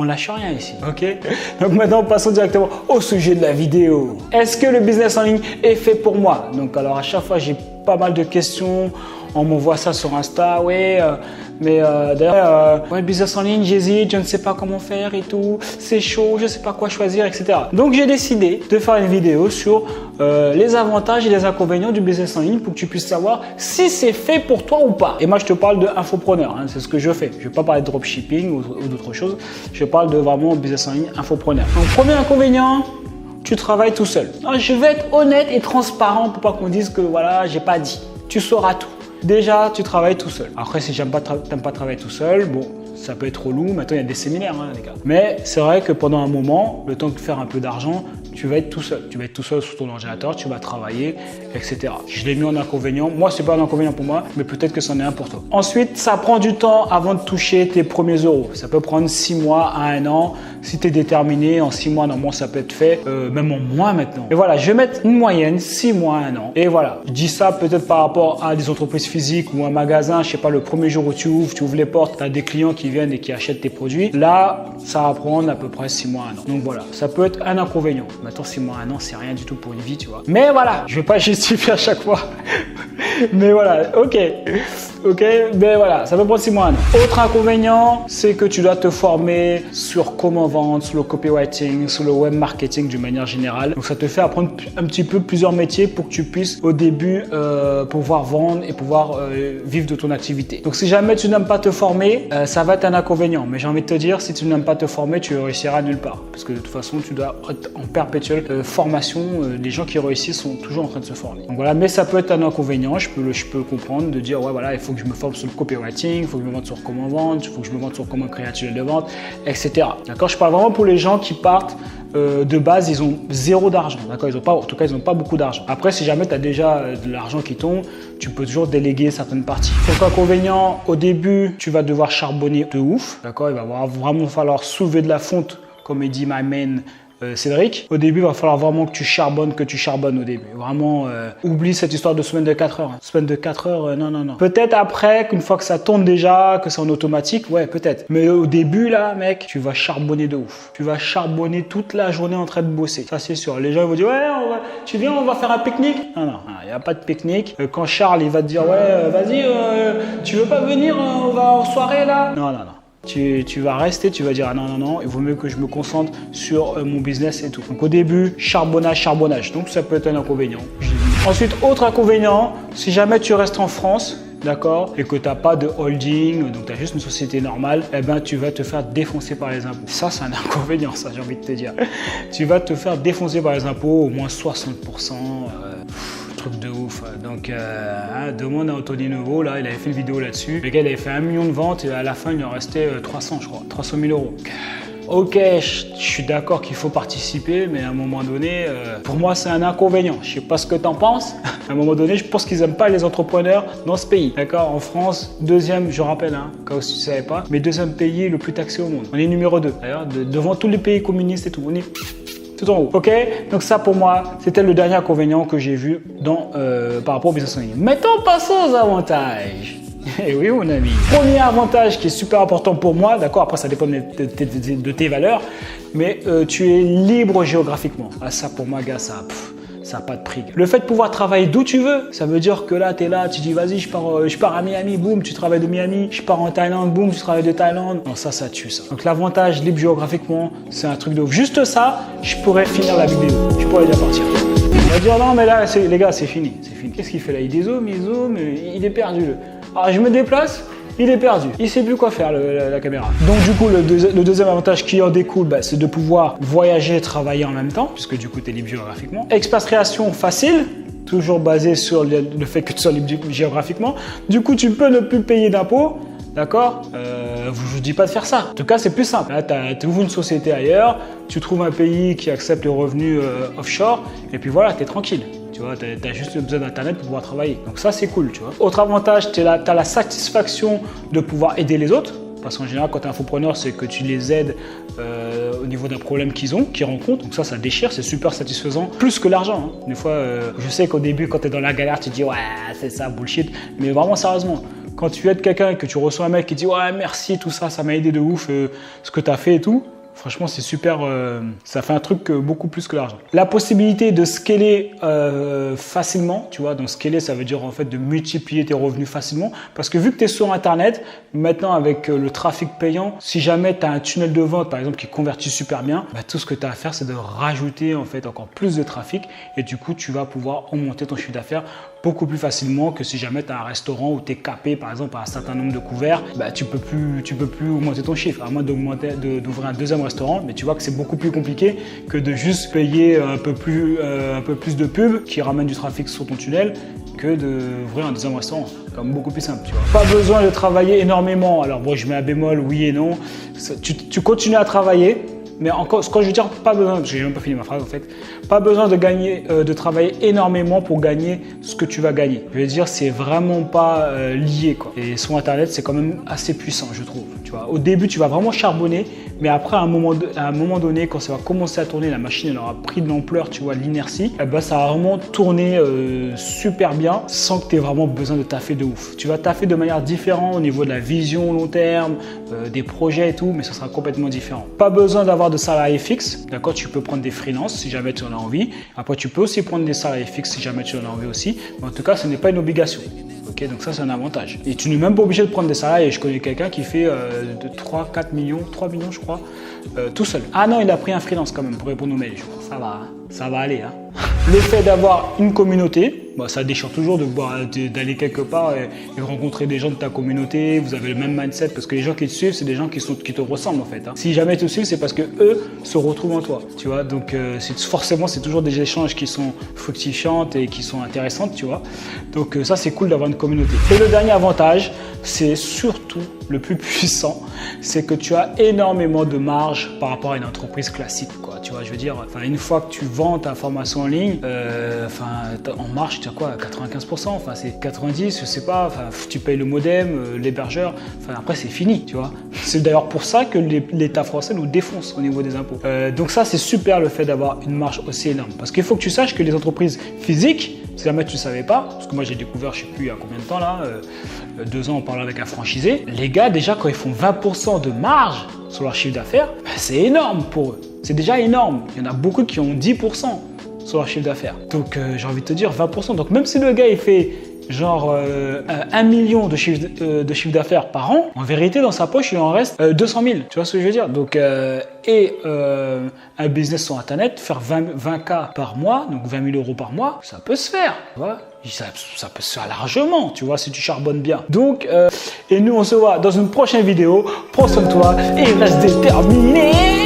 On lâche rien ici, ok? Donc maintenant, passons directement au sujet de la vidéo. Est-ce que le business en ligne est fait pour moi? Donc alors à chaque fois, j'ai pas mal de questions. On m'envoie ça sur Insta, ouais, d'ailleurs, ouais, business en ligne, j'hésite, je ne sais pas comment faire et tout, c'est chaud, je ne sais pas quoi choisir, etc. Donc j'ai décidé de faire une vidéo sur les avantages et les inconvénients du business en ligne pour que tu puisses savoir si c'est fait pour toi ou pas. Et moi, je te parle de infopreneur, hein, c'est ce que je fais. Je ne vais pas parler de dropshipping ou d'autres choses. Je parle de vraiment business en ligne, infopreneur. Donc, premier inconvénient, tu travailles tout seul. Alors, je vais être honnête et transparent pour pas qu'on dise que voilà, j'ai pas dit. Tu sauras tout. Déjà, tu travailles tout seul. Après, si t'aimes pas travailler tout seul, bon, ça peut être relou. Maintenant, il y a des séminaires, hein, les gars. Mais c'est vrai que pendant un moment, le temps de faire un peu d'argent, tu vas être tout seul. Tu vas être tout seul sur ton ordinateur, tu vas travailler, etc. Je l'ai mis en inconvénient. Moi, c'est pas un inconvénient pour moi, mais peut-être que c'en est un pour toi. Ensuite, ça prend du temps avant de toucher tes premiers euros. Ça peut prendre 6 mois à 1 an. Si tu es déterminé, en 6 mois, normalement, ça peut être fait, même en mois maintenant. Et voilà, je vais mettre une moyenne, 6 mois à 1 an. Et voilà, je dis ça peut-être par rapport à des entreprises physiques ou un magasin. Je sais pas, le premier jour où tu ouvres les portes, tu as des clients qui viennent et qui achètent tes produits. Là, ça va prendre à peu près 6 mois à 1 an. Donc voilà, ça peut être un inconvénient. Maintenant, 6 mois à 1 an, c'est rien du tout pour une vie, tu vois. Mais voilà, je vais pas justifier à chaque fois. Mais voilà, ok, mais voilà, ça peut prendre 6 mois à 1 an. Autre inconvénient, c'est que tu dois te former sur comment vendre, sur le copywriting, sur le web marketing d'une manière générale. Donc ça te fait apprendre un petit peu plusieurs métiers pour que tu puisses au début pouvoir vendre et pouvoir vivre de ton activité. Donc si jamais tu n'aimes pas te former, ça va être un inconvénient. Mais j'ai envie de te dire, si tu n'aimes pas te former, tu réussiras nulle part. Parce que de toute façon, tu dois être en perpétuelle formation. Les gens qui réussissent sont toujours en train de se former. Donc voilà, mais ça peut être un inconvénient. Je peux comprendre de dire ouais voilà, il faut que je me forme sur le copywriting, il faut que je me forme sur comment vendre, il faut que je me forme sur comment créer un tunnel de vente, etc. D'accord, je parle vraiment pour les gens qui partent de base, ils ont zéro d'argent. D'accord, en tout cas, ils n'ont pas beaucoup d'argent. Après, si jamais tu as déjà de l'argent qui tombe, tu peux toujours déléguer certaines parties. Donc, inconvénient, au début, tu vas devoir charbonner de ouf. D'accord, il va vraiment falloir soulever de la fonte, comme il dit my man Cédric. Au début, il va falloir vraiment que tu charbonnes au début. Vraiment, oublie cette histoire de semaine de 4 heures. Hein. Semaine de 4 heures, non. Peut-être après, qu'une fois que ça tourne déjà, que c'est en automatique, ouais, peut-être. Mais au début, là, mec, tu vas charbonner de ouf. Tu vas charbonner toute la journée en train de bosser. Ça, c'est sûr. Les gens ils vont dire, ouais, tu viens, on va faire un pique-nique. Non, il n'y a pas de pique-nique. Quand Charles, il va te dire, ouais, vas-y, tu veux pas venir, on va en soirée, là? Non. Tu vas rester, tu vas dire ah non, il vaut mieux que je me concentre sur mon business et tout. Donc au début, charbonnage. Donc ça peut être un inconvénient. Ensuite, autre inconvénient, si jamais tu restes en France, d'accord, et que tu n'as pas de holding, donc tu as juste une société normale, eh ben tu vas te faire défoncer par les impôts. Ça, c'est un inconvénient, ça, j'ai envie de te dire. Tu vas te faire défoncer par les impôts, au moins 60%. Truc de ouf. Donc, demande à Anthony Nouveau, là, il avait fait une vidéo là-dessus. Le gars, il avait fait 1 million de ventes et à la fin, il en restait 300, je crois. 300 000 euros. Ok, je suis d'accord qu'il faut participer, mais à un moment donné, pour moi, c'est un inconvénient. Je sais pas ce que tu en penses. À un moment donné, je pense qu'ils n'aiment pas les entrepreneurs dans ce pays. D'accord, en France, deuxième, je rappelle, hein, quand tu ne savais pas, mais deuxième pays le plus taxé au monde. On est numéro 2. D'ailleurs, devant tous les pays communistes et tout. On est tout en haut. Ok, donc ça pour moi, c'était le dernier inconvénient que j'ai vu par rapport au business en ligne. Maintenant, passons aux avantages. Et oui, mon ami. Premier avantage qui est super important pour moi, d'accord, après ça dépend de tes valeurs, mais tu es libre géographiquement. Ah, ça pour moi, gars, ça n'a pas de prix. Le fait de pouvoir travailler d'où tu veux, ça veut dire que là, tu es là, tu dis vas-y, je pars à Miami, boum, tu travailles de Miami. Je pars en Thaïlande, boum, tu travailles de Thaïlande. Non, ça tue ça. Donc l'avantage libre géographiquement, c'est un truc de ouf. Juste ça, je pourrais finir la vidéo. Je pourrais déjà partir. On va dire non, mais là, les gars, c'est fini. Qu'est-ce qu'il fait là? Il dézoome, il est perdu. Alors je me déplace, il est perdu. Il sait plus quoi faire la caméra. Donc du coup, le deuxième avantage qui en découle, c'est de pouvoir voyager et travailler en même temps, puisque du coup, tu es libre géographiquement. Expatriation facile, toujours basé sur le fait que tu sois libre géographiquement. Du coup, tu peux ne plus payer d'impôts. D'accord, je vous dis pas de faire ça. En tout cas, c'est plus simple. Là, tu ouvres une société ailleurs, tu trouves un pays qui accepte les revenus offshore, et puis voilà, tu es tranquille. Tu vois, tu as juste besoin d'internet pour pouvoir travailler. Donc ça, c'est cool, tu vois. Autre avantage, tu as la satisfaction de pouvoir aider les autres. Parce qu'en général, quand tu es infopreneur, c'est que tu les aides au niveau d'un problème qu'ils rencontrent. Donc ça déchire, c'est super satisfaisant. Plus que l'argent. Hein. Des fois, je sais qu'au début, quand tu es dans la galère, tu te dis ouais, c'est ça, bullshit. Mais vraiment, sérieusement, Quand tu aides quelqu'un et que tu reçois un mec qui dit ouais merci tout ça, ça m'a aidé de ouf ce que tu as fait et tout. Franchement, c'est super, ça fait un truc beaucoup plus que l'argent. La possibilité de scaler facilement, tu vois, donc scaler, ça veut dire en fait de multiplier tes revenus facilement. Parce que vu que tu es sur Internet, maintenant avec le trafic payant, si jamais tu as un tunnel de vente, par exemple, qui convertit super bien, bah, tout ce que tu as à faire, c'est de rajouter en fait encore plus de trafic. Et du coup, tu vas pouvoir augmenter ton chiffre d'affaires beaucoup plus facilement que si jamais tu as un restaurant où tu es capé, par exemple, à un certain nombre de couverts, bah, tu peux plus augmenter ton chiffre, à moins d'ouvrir un deuxième restaurant, mais tu vois que c'est beaucoup plus compliqué que de juste payer un peu plus de pub qui ramène du trafic sur ton tunnel que d'ouvrir un deuxième restaurant. C'est quand même beaucoup plus simple, tu vois. Pas besoin de travailler énormément. Alors bon, je mets un bémol, oui et non. Tu continues à travailler, mais encore, quand je veux dire pas besoin, parce que j'ai même pas fini ma phrase en fait, pas besoin de travailler énormément pour gagner ce que tu vas gagner. Je veux dire, c'est vraiment pas lié quoi. Et sur Internet, c'est quand même assez puissant, je trouve. Tu vois, au début, tu vas vraiment charbonner, mais après, à un moment donné, quand ça va commencer à tourner, la machine elle aura pris de l'ampleur, tu vois, l'inertie, eh ben, ça va vraiment tourner super bien, sans que tu aies vraiment besoin de taffer de ouf. Tu vas taffer de manière différente au niveau de la vision long terme, des projets et tout, mais ça sera complètement différent. Pas besoin d'avoir de salarié fixe, d'accord? Tu peux prendre des freelances si jamais tu en as envie. Après, tu peux aussi prendre des salariés fixes si jamais tu en as envie aussi. Mais en tout cas, ce n'est pas une obligation. Ok, donc ça, c'est un avantage. Et tu n'es même pas obligé de prendre des salariés. Je connais quelqu'un qui fait de 3 millions, je crois, tout seul. Ah non, il a pris un freelance quand même pour répondre aux mails. Je crois. Ça va aller. Hein. Le fait d'avoir une communauté, bah, ça déchire toujours d'aller quelque part et rencontrer des gens de ta communauté. Vous avez le même mindset parce que les gens qui te suivent, c'est des gens qui te ressemblent en fait. Hein. Si jamais ils te suivent, c'est parce que eux se retrouvent en toi. Tu vois, donc forcément, c'est toujours des échanges qui sont fructifiants et qui sont intéressantes. Tu vois, donc ça, c'est cool d'avoir une communauté. Et le dernier avantage, c'est surtout le plus puissant, c'est que tu as énormément de marge par rapport à une entreprise classique. Quoi. Tu vois, je veux dire, une fois que tu vends ta formation en ligne, en marge, tu as quoi, 95%, enfin c'est 90%, je sais pas, tu payes le modem, l'hébergeur, après c'est fini, tu vois. C'est d'ailleurs pour ça que l'État français nous défonce au niveau des impôts. Donc ça, c'est super le fait d'avoir une marge aussi énorme. Parce qu'il faut que tu saches que les entreprises physiques, si jamais tu ne savais pas, parce que moi j'ai découvert, je ne sais plus il y a combien de temps là, 2 ans en parlant avec un franchisé, les gars déjà quand ils font 20% de marge sur leur chiffre d'affaires, c'est énorme pour eux. C'est déjà énorme. Il y en a beaucoup qui ont 10% sur leur chiffre d'affaires. Donc j'ai envie de te dire 20%. Donc même si le gars il fait genre 1 million de chiffre d'affaires par an, en vérité dans sa poche il en reste 200 000. Tu vois ce que je veux dire? Donc un business sur Internet, faire 20K par mois, donc 20 000 € par mois, ça peut se faire. Tu vois, ça peut se faire largement, tu vois, si tu charbonnes bien. Donc, et nous on se voit dans une prochaine vidéo. Prends soin de toi et reste déterminé.